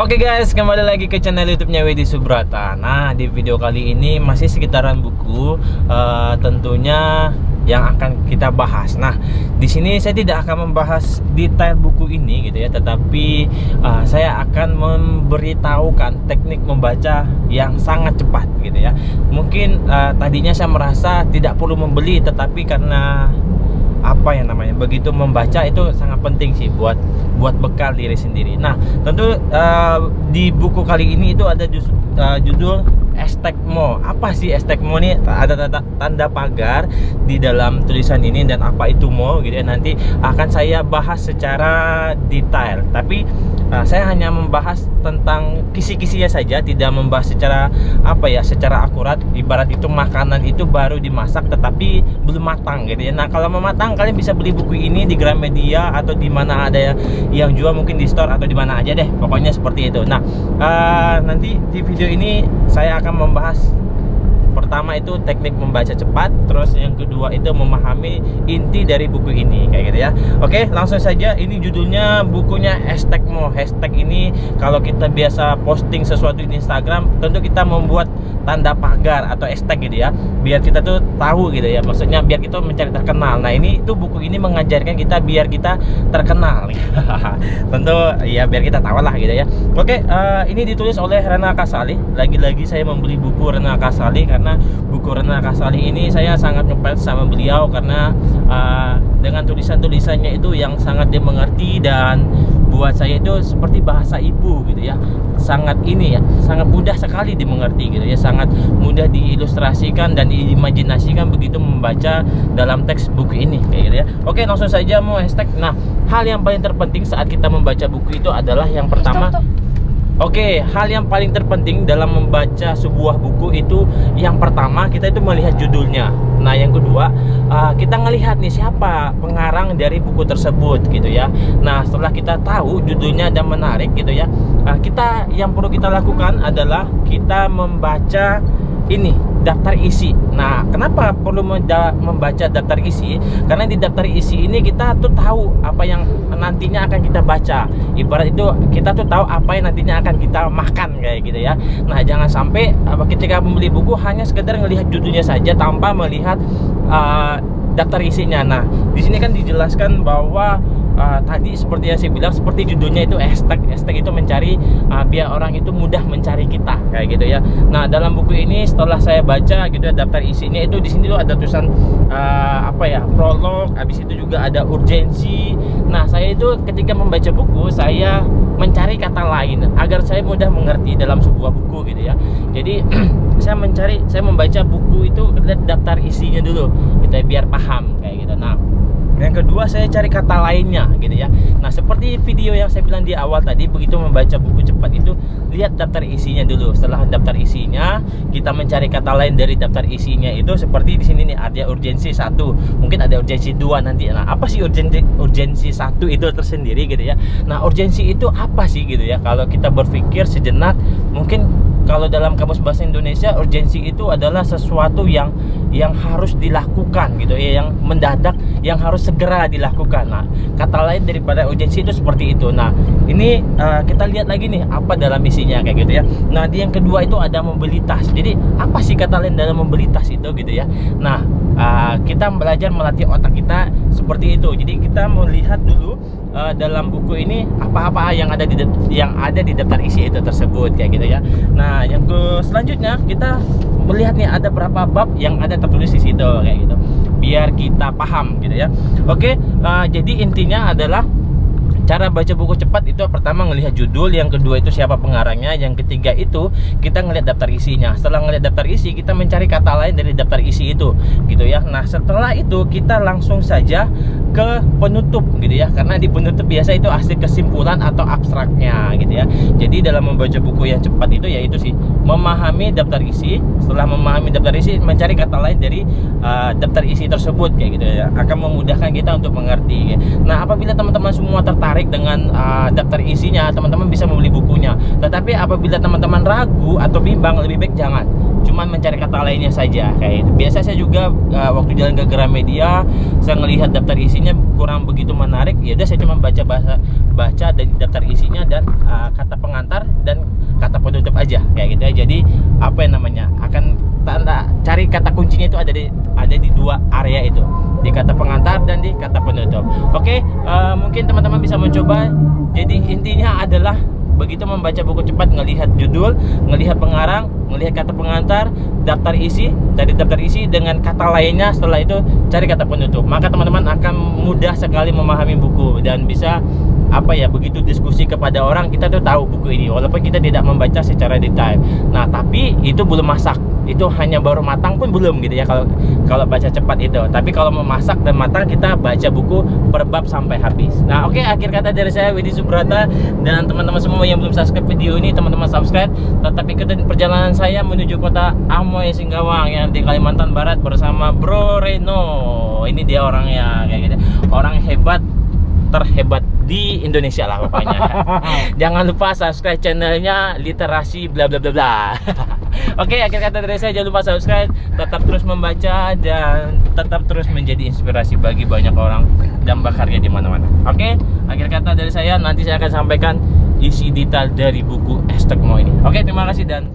Oke guys, kembali lagi ke channel YouTube-nya Weddy Subrata. Nah, di video kali ini masih sekitaran buku, tentunya yang akan kita bahas. Nah, di sini saya tidak akan membahas detail buku ini gitu ya, tetapi saya akan memberitahukan teknik membaca yang sangat cepat gitu ya. Mungkin tadinya saya merasa tidak perlu membeli, tetapi karena apa yang namanya begitu membaca itu sangat penting sih buat bekal diri sendiri. Nah, tentu di buku kali ini itu ada judul Estegmo. Apa sih Estegmo ini? Ada tanda pagar di dalam tulisan ini, dan apa itu mo gitu ya. Nanti akan saya bahas secara detail. Tapi saya hanya membahas tentang kisi-kisinya saja, tidak membahas secara secara akurat. Ibarat itu makanan itu baru dimasak tetapi belum matang gitu ya. Nah, kalau mau matang kalian bisa beli buku ini di Gramedia atau di mana ada yang jual, mungkin di store atau di mana aja deh. Pokoknya seperti itu. Nah, nanti di video ini saya akan membahas pertama itu teknik membaca cepat, terus yang kedua itu memahami inti dari buku ini kayak gitu ya. Oke, langsung saja. Ini judulnya bukunya Estegmo. Hashtag ini kalau kita biasa posting sesuatu di Instagram, tentu kita membuat tanda pagar atau hashtag gitu ya, biar kita tuh tahu gitu ya, maksudnya biar kita mencari terkenal. Nah, ini tuh buku ini mengajarkan kita biar kita terkenal tentu ya biar kita tahu lah gitu ya. Oke, ini ditulis oleh Rena Kasali. Lagi-lagi saya membeli buku Rena Kasali karena buku Rena Kasali ini saya sangat ngefans sama beliau, karena dengan tulisan-tulisannya itu yang sangat dimengerti dan buat saya itu seperti bahasa ibu gitu ya. Sangat sangat mudah sekali dimengerti gitu ya, sangat mudah diilustrasikan dan diimajinasikan begitu membaca dalam teks buku ini kayak gitu ya. Oke, langsung saja mau hashtag. Nah, hal yang paling terpenting saat kita membaca buku itu adalah yang pertama. Oke, hal yang paling terpenting dalam membaca sebuah buku itu yang pertama kita itu melihat judulnya. Nah, yang kedua kita ngelihat nih siapa pengarang dari buku tersebut gitu ya. Nah, setelah kita tahu judulnya dan menarik gitu ya, yang perlu kita lakukan adalah kita membaca ini daftar isi. Nah, kenapa perlu membaca daftar isi? Karena di daftar isi ini kita tuh tahu apa yang nantinya akan kita baca. Ibarat itu kita tuh tahu apa yang nantinya akan kita makan kayak gitu ya. Nah, jangan sampai ketika membeli buku hanya sekedar melihat judulnya saja tanpa melihat daftar isinya. Nah, di sini kan dijelaskan bahwa tadi seperti yang saya bilang, seperti judulnya itu hashtag itu mencari, biar orang itu mudah mencari kita kayak gitu ya. Nah, dalam buku ini setelah saya baca gitu ya, daftar isinya itu di sini tuh ada tulisan prolog, habis itu juga ada urgensi. Nah, saya itu ketika membaca buku saya mencari kata lain agar saya mudah mengerti dalam sebuah buku gitu ya. Jadi saya membaca buku itu lihat daftar isinya dulu gitu ya, biar paham kayak gitu. Nah, yang kedua saya cari kata lainnya gitu ya. Nah, seperti video yang saya bilang di awal tadi, begitu membaca buku cepat itu lihat daftar isinya dulu. Setelah daftar isinya, kita mencari kata lain dari daftar isinya itu seperti di sini nih, ada urgensi 1, mungkin ada urgensi 2 nanti. Nah, apa sih urgensi 1 itu tersendiri gitu ya. Nah, urgensi itu apa sih gitu ya? Kalau kita berpikir sejenak, mungkin kalau dalam kamus bahasa Indonesia urgensi itu adalah sesuatu yang harus dilakukan gitu ya, yang mendadak, yang harus segera dilakukan. Nah, kata lain daripada urgensi itu seperti itu. Nah, ini kita lihat lagi nih apa dalam isinya kayak gitu ya. Nah, yang kedua itu ada mobilitas. Jadi apa sih kata lain dalam mobilitas itu gitu ya. Nah, kita belajar melatih otak kita seperti itu. Jadi kita melihat dulu dalam buku ini apa-apa yang ada di daftar isi itu tersebut kayak gitu ya. Nah, yang selanjutnya kita melihat nih ada berapa bab yang ada tertulis di situ kayak gitu, biar kita paham gitu ya. Oke, jadi intinya adalah cara baca buku cepat itu pertama ngelihat judul, yang kedua itu siapa pengarangnya, yang ketiga itu kita ngelihat daftar isinya. Setelah ngelihat daftar isi, kita mencari kata lain dari daftar isi itu gitu ya. Nah, setelah itu kita langsung saja ke penutup gitu ya, karena di penutup biasa itu hasil kesimpulan atau abstraknya gitu ya. Jadi dalam membaca buku yang cepat itu yaitu sih memahami daftar isi, setelah memahami daftar isi mencari kata lain dari daftar isi tersebut kayak gitu ya, akan memudahkan kita untuk mengerti. Nah, apabila teman-teman semua tertarik dengan daftar isinya, teman-teman bisa membeli bukunya. Tetapi apabila teman-teman ragu atau bimbang, lebih baik jangan, cuman mencari kata lainnya saja kayak itu. Biasa saya juga waktu jalan ke Gramedia, saya ngelihat daftar isinya kurang begitu menarik, ya udah saya cuma baca dari daftar isinya dan kata pengantar dan kata penutup aja kayak gitu ya. Jadi apa yang namanya akan cari kata kuncinya itu ada di dua area itu, di kata pengantar dan di kata penutup. Oke, mungkin teman-teman bisa mencoba. Jadi intinya adalah begitu membaca buku cepat, ngelihat judul, ngelihat pengarang, ngelihat kata pengantar, daftar isi, cari daftar isi dengan kata lainnya, setelah itu cari kata penutup, maka teman-teman akan mudah sekali memahami buku dan bisa apa ya, begitu diskusi kepada orang, kita tuh tahu buku ini walaupun kita tidak membaca secara detail. Nah, tapi itu belum masak, itu hanya baru matang pun belum gitu ya kalau baca cepat itu. Tapi kalau memasak dan matang, kita baca buku per bab sampai habis. Nah, oke, akhir kata dari saya Widhi Subrata, dan teman-teman semua yang belum subscribe video ini, teman-teman subscribe. Tetap ikutin perjalanan saya menuju kota Amoy Singkawang yang di Kalimantan Barat bersama Bro Reno. Ini dia orangnya kayak gitu, orang hebat terhebat di Indonesia lah pokoknya. Jangan lupa subscribe channelnya Literasi bla bla bla bla. Oke, akhir kata dari saya, jangan lupa subscribe, tetap terus membaca dan tetap terus menjadi inspirasi bagi banyak orang dan berkarya di mana-mana. Oke, akhir kata dari saya, nanti saya akan sampaikan isi detail dari buku Estekmo ini. Oke, terima kasih dan